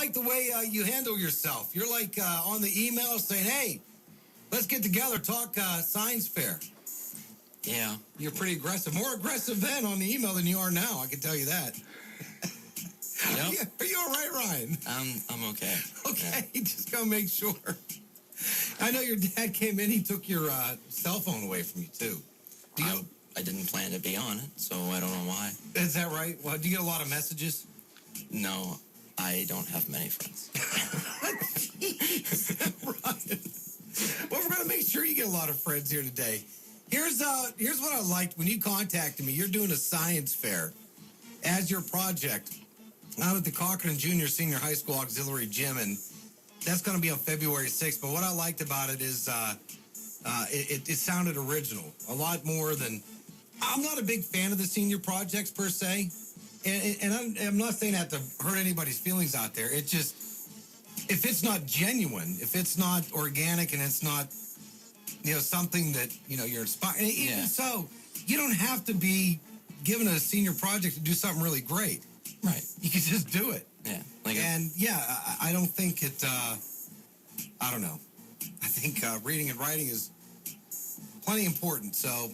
like the way you handle yourself. You're like on the email saying, hey, let's get together, talk science fair. Yeah. You're pretty aggressive. More aggressive then on the email than you are now, I can tell you that. Yep. Are you all right, Ryan? I'm okay. Okay, just gotta make sure. I know your dad came in, he took your cell phone away from you, too. I didn't plan to be on it, so I don't know why. Is that right? Well, do you get a lot of messages? No, I don't have many friends. Ryan. Well, we're going to make sure you get a lot of friends here today. Here's what I liked when you contacted me. You're doing a science fair as your project out at the Cochran Junior Senior High School Auxiliary Gym, and that's going to be on February 6th. But what I liked about it is it sounded original, a lot more than... I'm not a big fan of the senior projects per se, and I'm not saying that to hurt anybody's feelings out there. It just, if it's not genuine, if it's not organic, and it's not, something that, you're inspired. And even so, you don't have to be given a senior project to do something really great. Right. You can just do it. Yeah. I don't think it, I don't know. I think reading and writing is plenty important. So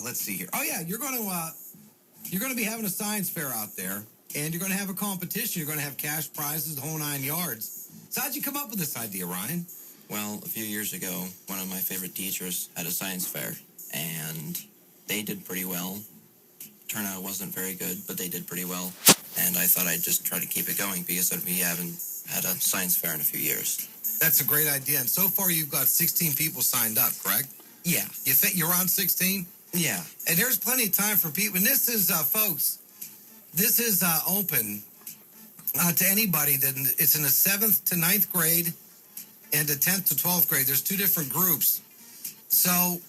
let's see here. Oh yeah, you're going to be having a science fair out there, and you're going to have a competition. You're going to have cash prizes, the whole 9 yards. So how'd you come up with this idea, Ryan? Well, a few years ago, one of my favorite teachers had a science fair, and they did pretty well. Turnout wasn't very good, but they did pretty well. And I thought I'd just try to keep it going because we haven't had a science fair in a few years. That's a great idea. And so far, you've got 16 people signed up, correct? Yeah. You think you're on 16? Yeah. And there's plenty of time for people. And this is, folks, this is open to anybody. It's in the 7th to 9th grade and the 10th to 12th grade. There's two different groups. So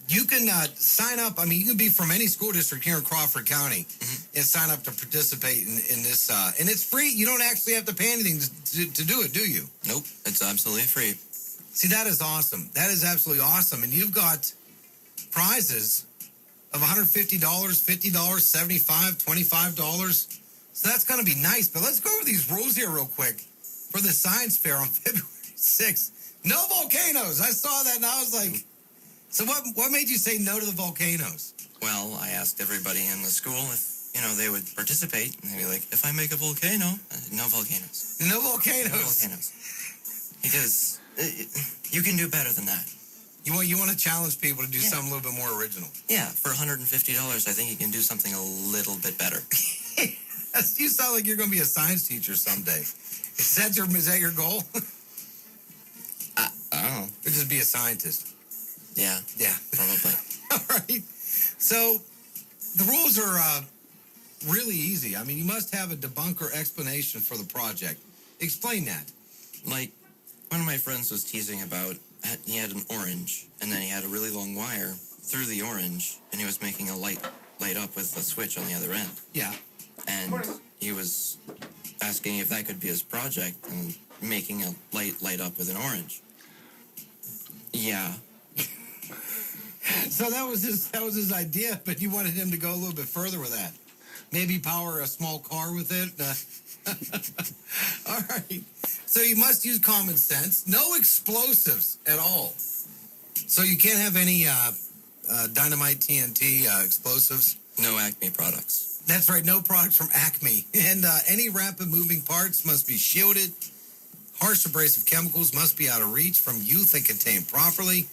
you can sign up. I mean, you can be from any school district here in Crawford County and sign up to participate in this. And it's free. You don't actually have to pay anything to do it, do you? Nope. It's absolutely free. See, that is awesome. That is absolutely awesome. And you've got prizes of $150, $50, $75, $25. So that's going to be nice. But let's go over these rules here real quick for the science fair on February 6th. No volcanoes. I saw that and I was like, so what made you say no to the volcanoes? Well, I asked everybody in the school if, they would participate. And they'd be like, if I make a volcano, no volcanoes. No volcanoes. No volcanoes. Because you can do better than that. You want to challenge people to do something a little bit more original. Yeah, for $150, I think you can do something a little bit better. You sound like you're going to be a science teacher someday. Is that your goal? I don't know. Or just be a scientist? Yeah. Yeah. Probably. All right. So the rules are really easy. I mean, you must have a debunker explanation for the project. Explain that. Like, one of my friends was teasing about, he had an orange, and then he had a really long wire through the orange, and he was making a light up with a switch on the other end. Yeah. And he was asking if that could be his project, and making a light up with an orange. Yeah. So that was his idea, but you wanted him to go a little bit further with that. Maybe power a small car with it. All right. So you must use common sense. No explosives at all. So you can't have any dynamite, TNT, explosives. No Acme products. That's right. No products from Acme. And any rapid moving parts must be shielded. Harsh abrasive chemicals must be out of reach from youth and contained properly.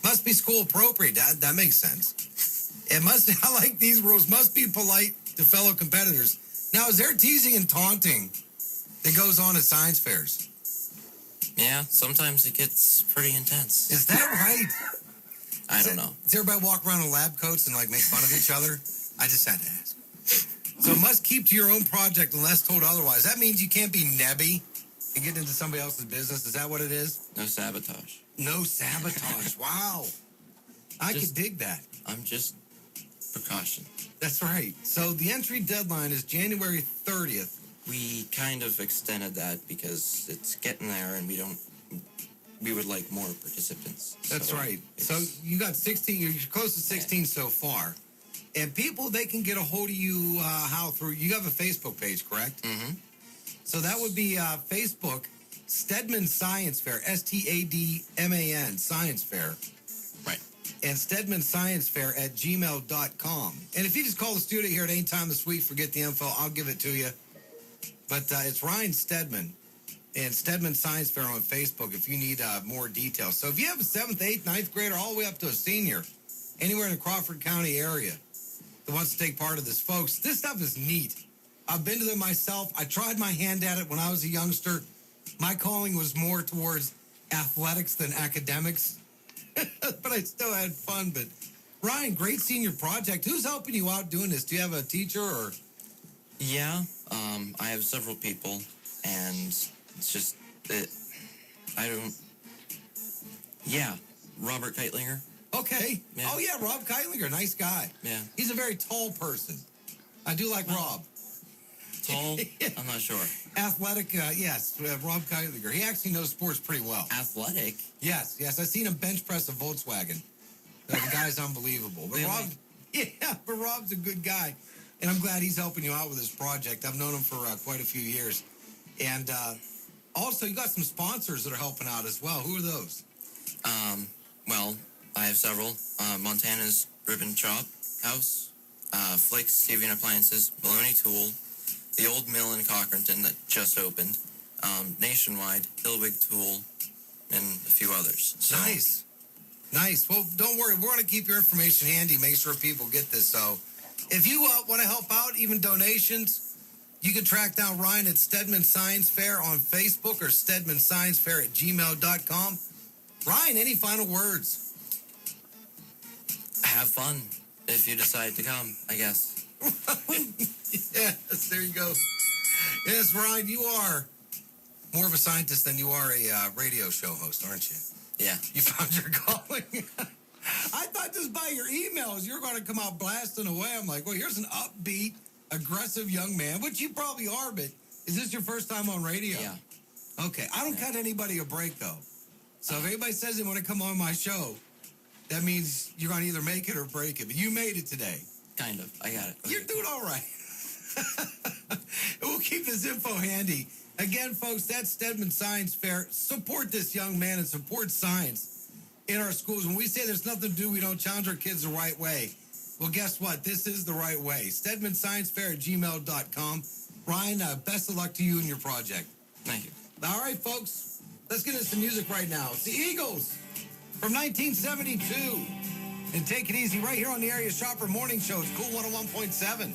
Must be school appropriate. That makes sense. It must, I like these rules, must be polite to fellow competitors. Now, is there teasing and taunting that goes on at science fairs? Yeah, sometimes it gets pretty intense. Is that right? I don't know. Does everybody walk around in lab coats and make fun of each other? I just had to ask. So must keep to your own project unless told otherwise. That means you can't be nebby and get into somebody else's business. Is that what it is? No sabotage. No sabotage. Wow. I could dig that. I'm just precaution. That's right. So the entry deadline is January 30th. We kind of extended that because it's getting there and we would like more participants. That's right. So you got 16, you're close to 16 so far. And people, they can get a hold of you how through, you have a Facebook page, correct? Mm-hmm. So that would be Facebook, Stedman Science Fair, STADMAN, Science Fair. Right. And Stedman Science Fair at gmail.com. And if you just call the studio here at any time this week, forget the info, I'll give it to you. But it's Ryan Stedman and Stedman Science Fair on Facebook if you need more details. So if you have a 7th, 8th, 9th grader, all the way up to a senior, anywhere in the Crawford County area that wants to take part of this, folks, this stuff is neat. I've been to them myself. I tried my hand at it when I was a youngster. My calling was more towards athletics than academics, but I still had fun. But Ryan, great senior project. Who's helping you out doing this? Do you have a teacher or? Yeah, I have several people, and it's just Robert Keitlinger. Okay. Yeah. Oh, yeah, Rob Keitlinger, nice guy. Yeah. He's a very tall person. I do like Rob. Tall? I'm not sure. Athletic, yes, Rob Keitlinger. He actually knows sports pretty well. Athletic? Yes. I've seen him bench press a Volkswagen. The guy's unbelievable. But Really? Rob's a good guy. And I'm glad he's helping you out with this project. I've known him for quite a few years. And also, you got some sponsors that are helping out as well. Who are those? Well, I have several. Montana's Ribbon Shop House, Flicks TV and Appliances, Maloney Tool, the Old Mill in Cochranton that just opened, Nationwide, Hillwig Tool, and a few others. So, Nice. Well, don't worry. We're going to keep your information handy. Make sure people get this. So if you want to help out, even donations, you can track down Ryan at Stedman Science Fair on Facebook or Stedman Science Fair at gmail.com. Ryan, any final words? have fun if you decide to come, I guess. Yes, there you go. Yes, Ryan, you are more of a scientist than you are a radio show host, aren't you? Yeah. You found your calling. I thought just by your emails you're going to come out blasting away. I'm like, well, here's an upbeat, aggressive young man, which you probably are, but is this your first time on radio? Yeah. Okay. I don't cut anybody a break, though. So if anybody says they want to come on my show, that means you're going to either make it or break it. But you made it today. Kind of. I got it. Okay. You're doing all right. We'll keep this info handy. Again, folks, that's Stedman Science Fair. Support this young man and support science in our schools. When we say there's nothing to do, we don't challenge our kids the right way. Well, guess what? This is the right way. Stedman Science Fair at gmail.com. Ryan, best of luck to you and your project. Thank you. All right, folks, let's get into some music right now. It's the Eagles from 1972. And take it easy right here on the Area Shopper Morning Show. It's Cool 101.7.